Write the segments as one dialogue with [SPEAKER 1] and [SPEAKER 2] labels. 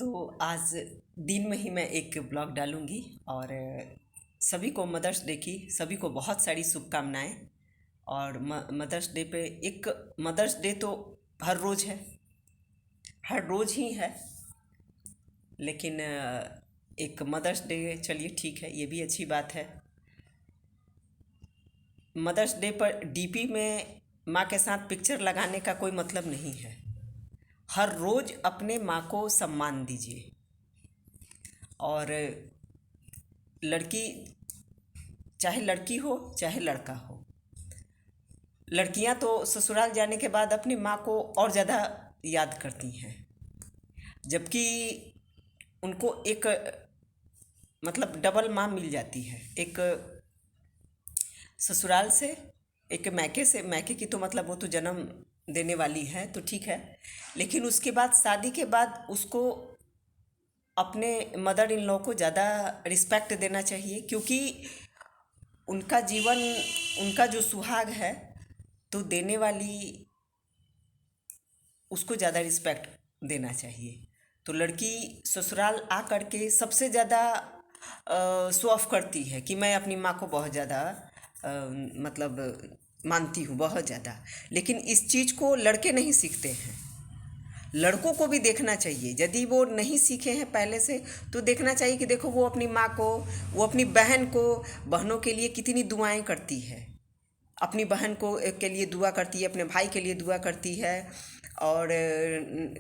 [SPEAKER 1] तो आज दिन में ही मैं एक ब्लॉग डालूंगी और सभी को मदर्स डे की सभी को बहुत सारी शुभकामनाएं। और मदर्स डे पे एक मदर्स डे तो हर रोज़ है, हर रोज़ ही है, लेकिन एक मदर्स डे, चलिए ठीक है, ये भी अच्छी बात है। मदर्स डे पर डीपी में माँ के साथ पिक्चर लगाने का कोई मतलब नहीं है। हर रोज़ अपने माँ को सम्मान दीजिए। और लड़की, चाहे लड़की हो चाहे लड़का हो, लड़कियां तो ससुराल जाने के बाद अपनी माँ को और ज़्यादा याद करती हैं, जबकि उनको एक मतलब डबल माँ मिल जाती है, एक ससुराल से, एक मैके से। मैके की तो मतलब वो तो जन्म देने वाली है तो ठीक है, लेकिन उसके बाद शादी के बाद उसको अपने मदर इन लॉ को ज़्यादा रिस्पेक्ट देना चाहिए, क्योंकि उनका जीवन, उनका जो सुहाग है, तो देने वाली उसको ज़्यादा रिस्पेक्ट देना चाहिए। तो लड़की ससुराल आ कर के सबसे ज़्यादा शो ऑफ करती है कि मैं अपनी माँ को बहुत ज़्यादा मतलब मानती हूँ, बहुत ज़्यादा। लेकिन इस चीज़ को लड़के नहीं सीखते हैं। लड़कों को भी देखना चाहिए, यदि वो नहीं सीखे हैं पहले से तो देखना चाहिए कि देखो वो अपनी माँ को, वो अपनी बहन को, बहनों के लिए कितनी दुआएं करती है, अपनी बहन को के लिए दुआ करती है, अपने भाई के लिए दुआ करती है। और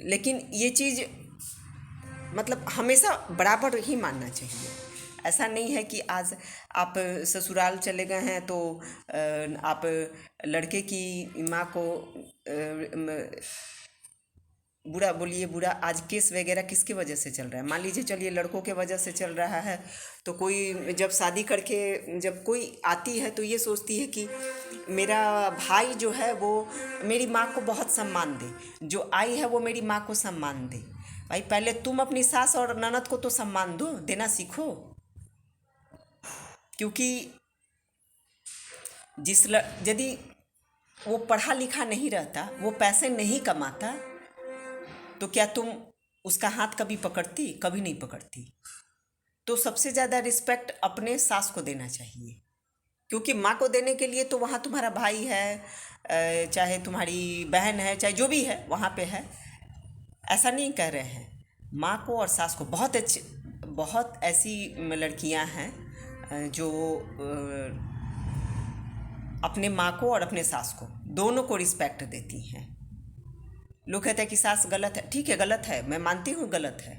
[SPEAKER 1] लेकिन ये चीज़ मतलब हमेशा बराबर ही मानना चाहिए। ऐसा नहीं है कि आज आप ससुराल चले गए हैं तो आप लड़के की माँ को बुरा बोलिए। बुरा आज केस वगैरह किसकी वजह से चल रहा है? मान लीजिए, चलिए लड़कों के वजह से चल रहा है, तो कोई जब शादी करके जब कोई आती है तो ये सोचती है कि मेरा भाई जो है वो मेरी माँ को बहुत सम्मान दे, जो आई है वो मेरी माँ को सम्मान दे। भाई पहले तुम अपनी सास और ननद को तो सम्मान दो, देना सीखो। क्योंकि यदि वो पढ़ा लिखा नहीं रहता, वो पैसे नहीं कमाता, तो क्या तुम उसका हाथ कभी पकड़ती? कभी नहीं पकड़ती। तो सबसे ज़्यादा रिस्पेक्ट अपने सास को देना चाहिए, क्योंकि माँ को देने के लिए तो वहाँ तुम्हारा भाई है, चाहे तुम्हारी बहन है, चाहे जो भी है वहाँ पे है। ऐसा नहीं कह रहे हैं। माँ को और सास को बहुत अच्छी, बहुत ऐसी लड़कियाँ हैं जो अपने माँ को और अपने सास को दोनों को रिस्पेक्ट देती हैं। लोग कहते हैं कि सास गलत है, ठीक है गलत है, मैं मानती हूँ गलत है,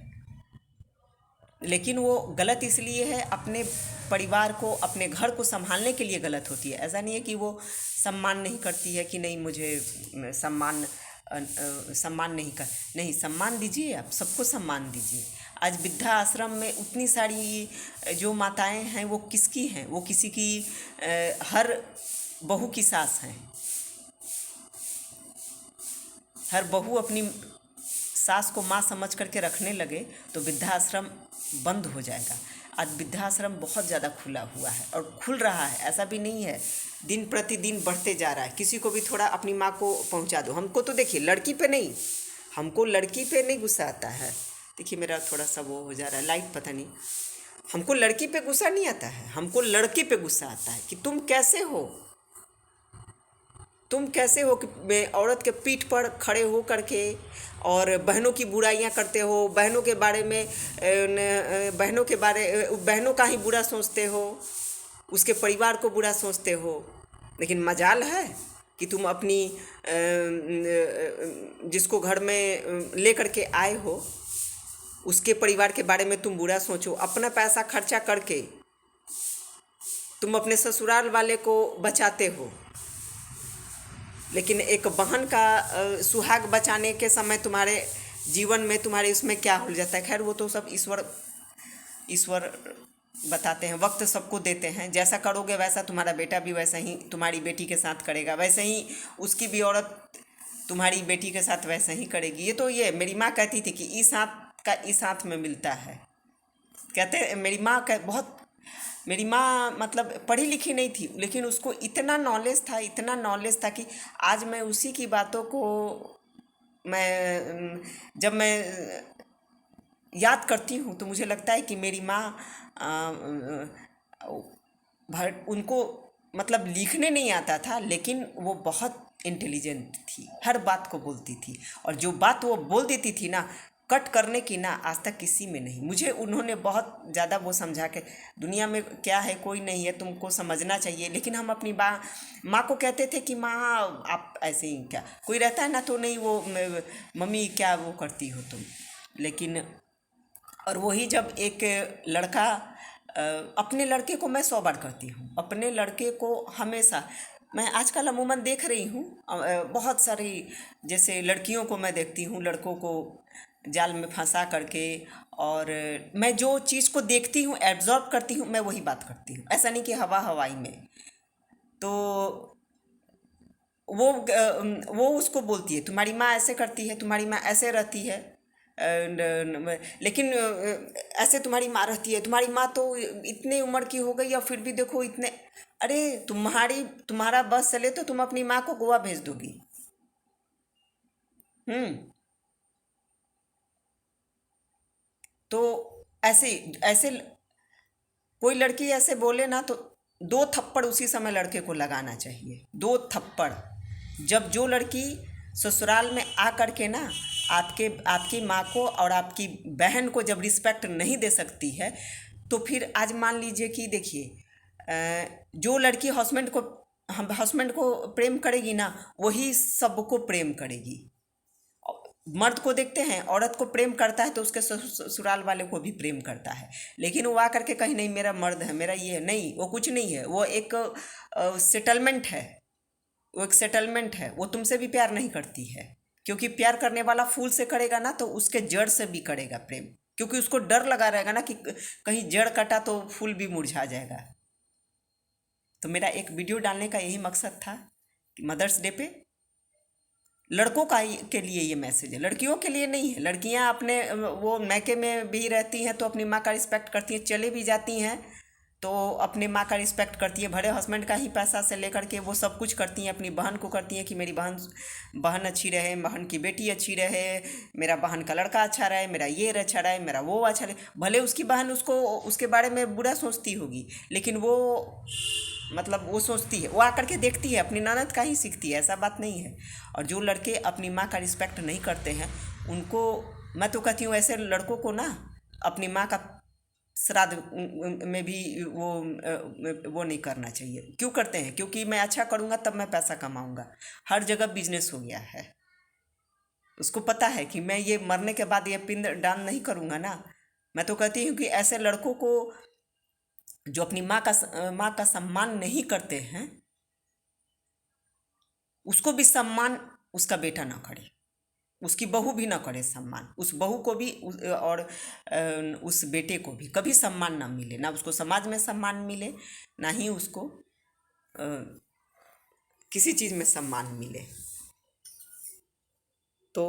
[SPEAKER 1] लेकिन वो गलत इसलिए है, अपने परिवार को, अपने घर को संभालने के लिए गलत होती है। ऐसा नहीं है कि वो सम्मान नहीं करती है कि नहीं मुझे सम्मान नहीं कर, नहीं, सम्मान दीजिए, आप सबको सम्मान दीजिए। आज वृद्धा आश्रम में उतनी सारी जो माताएं हैं वो किसकी हैं? वो किसी की हर बहू की सास हैं। हर बहू अपनी सास को माँ समझ करके रखने लगे तो वृद्धाश्रम बंद हो जाएगा। आज वृद्धाश्रम बहुत ज़्यादा खुला हुआ है और खुल रहा है, ऐसा भी नहीं है, दिन प्रतिदिन बढ़ते जा रहा है। किसी को भी थोड़ा अपनी माँ को पहुँचा दो। हमको तो देखिए लड़की पे नहीं, हमको लड़की पे नहीं गुस्सा आता है। देखिए मेरा थोड़ा सा वो हो जा रहा है लाइट, पता नहीं। हमको लड़की पे गुस्सा नहीं आता है, हमको लड़के पे गुस्सा आता है कि तुम कैसे हो, तुम कैसे हो कि औरत के पीठ पर खड़े हो करके और बहनों की बुराइयां करते हो, बहनों के बारे में बहनों का ही बुरा सोचते हो, उसके परिवार को बुरा सोचते हो। लेकिन मजाल है कि तुम अपनी जिसको घर में ले करके आए हो उसके परिवार के बारे में तुम बुरा सोचो। अपना पैसा खर्चा करके तुम अपने ससुराल वाले को बचाते हो, लेकिन एक बहन का सुहाग बचाने के समय तुम्हारे जीवन में, तुम्हारे उसमें क्या हो जाता है? खैर वो तो सब ईश्वर बताते हैं, वक्त सबको देते हैं। जैसा करोगे वैसा तुम्हारा बेटा भी वैसा ही तुम्हारी बेटी के साथ करेगा, वैसे ही उसकी भी औरत तुम्हारी बेटी के साथ वैसे ही करेगी। ये तो ये मेरी माँ कहती थी कि इस हाथ का इस हाथ में मिलता है। कहते मेरी माँ मतलब पढ़ी लिखी नहीं थी, लेकिन उसको इतना नॉलेज था, इतना नॉलेज था कि आज मैं उसी की बातों को, मैं जब मैं याद करती हूँ तो मुझे लगता है कि मेरी माँ उनको मतलब लिखने नहीं आता था, लेकिन वो बहुत इंटेलिजेंट थी, हर बात को बोलती थी, और जो बात वो बोल देती थी ना, कट करने की ना आज तक किसी में नहीं। मुझे उन्होंने बहुत ज़्यादा वो समझा के दुनिया में क्या है, कोई नहीं है, तुमको समझना चाहिए। लेकिन हम अपनी माँ को कहते थे कि माँ आप ऐसे ही क्या, कोई रहता है ना तो नहीं, वो मम्मी क्या वो करती हो तुम। लेकिन और वही जब एक लड़का अपने लड़के को मैं 100 बार कहती हूँ, अपने लड़के को हमेशा। मैं आजकल अमूमन देख रही हूँ बहुत सारी, जैसे लड़कियों को मैं देखती हूँ, लड़कों को जाल में फंसा करके, और मैं जो चीज़ को देखती हूँ एब्जॉर्ब करती हूँ, मैं वही बात करती हूँ, ऐसा नहीं कि हवा हवाई में। तो वो उसको बोलती है तुम्हारी माँ ऐसे करती है, तुम्हारी माँ ऐसे रहती है, लेकिन ऐसे तुम्हारी माँ रहती है, तुम्हारी माँ तो इतने उम्र की हो गई और फिर भी देखो इतने। अरे तुम्हारा बस चले तो तुम अपनी माँ को गोवा भेज दोगी। हम्म। तो ऐसे ऐसे कोई लड़की ऐसे बोले ना तो 2 थप्पड़ उसी समय लड़के को लगाना चाहिए, 2 थप्पड़। जब जो लड़की ससुराल में आ करके ना आपके आपकी माँ को और आपकी बहन को जब रिस्पेक्ट नहीं दे सकती है, तो फिर आज मान लीजिए कि देखिए जो लड़की हस्बैंड को प्रेम करेगी ना, वही सबको प्रेम करेगी। मर्द को देखते हैं, औरत को प्रेम करता है तो उसके ससुराल वाले को भी प्रेम करता है। लेकिन वो आकर के कहीं नहीं मेरा मर्द है, मेरा ये है, नहीं, वो कुछ नहीं है, वो एक सेटलमेंट है। वो एक सेटलमेंट है, वो तुमसे भी प्यार नहीं करती है। क्योंकि प्यार करने वाला फूल से करेगा ना तो उसके जड़ से भी करेगा प्रेम, क्योंकि उसको डर लगा रहेगा ना कि कहीं जड़ कटा तो फूल भी मुरझा जाएगा। तो मेरा एक वीडियो डालने का यही मकसद था कि मदर्स डे पे लड़कों के लिए ये मैसेज है, लड़कियों के लिए नहीं है। लड़कियां अपने वो मैके में भी रहती हैं तो अपनी माँ का रिस्पेक्ट करती हैं, चले भी जाती हैं तो अपने माँ का रिस्पेक्ट करती है, भले हस्बैंड का ही पैसा से लेकर के वो सब कुछ करती हैं, अपनी बहन को करती हैं कि मेरी बहन अच्छी रहे, बहन की बेटी अच्छी रहे, मेरा बहन का लड़का अच्छा रहे, मेरा ये अच्छा रहे, मेरा वो अच्छा रहे। भले उसकी बहन उसको उसके बारे में बुरा सोचती होगी, लेकिन वो मतलब वो सोचती है, वो आकर के देखती है, अपनी ननद का ही सीखती है, ऐसा बात नहीं है। और जो लड़के अपनी माँ का रिस्पेक्ट नहीं करते हैं, उनको मैं तो कहती हूँ ऐसे लड़कों को ना अपनी माँ का श्राद्ध में भी वो नहीं करना चाहिए। क्यों करते हैं? क्योंकि मैं अच्छा करूँगा तब मैं पैसा कमाऊँगा। हर जगह बिजनेस हो गया है, उसको पता है कि मैं ये मरने के बाद ये पिंड दान नहीं करूँगा ना। मैं तो कहती हूँ कि ऐसे लड़कों को जो अपनी माँ का सम्मान नहीं करते हैं, उसको भी सम्मान उसका बेटा ना करे, उसकी बहू भी ना करे सम्मान, उस बहू को भी और उस बेटे को भी कभी सम्मान ना मिले, ना उसको समाज में सम्मान मिले, ना ही उसको किसी चीज़ में सम्मान मिले। तो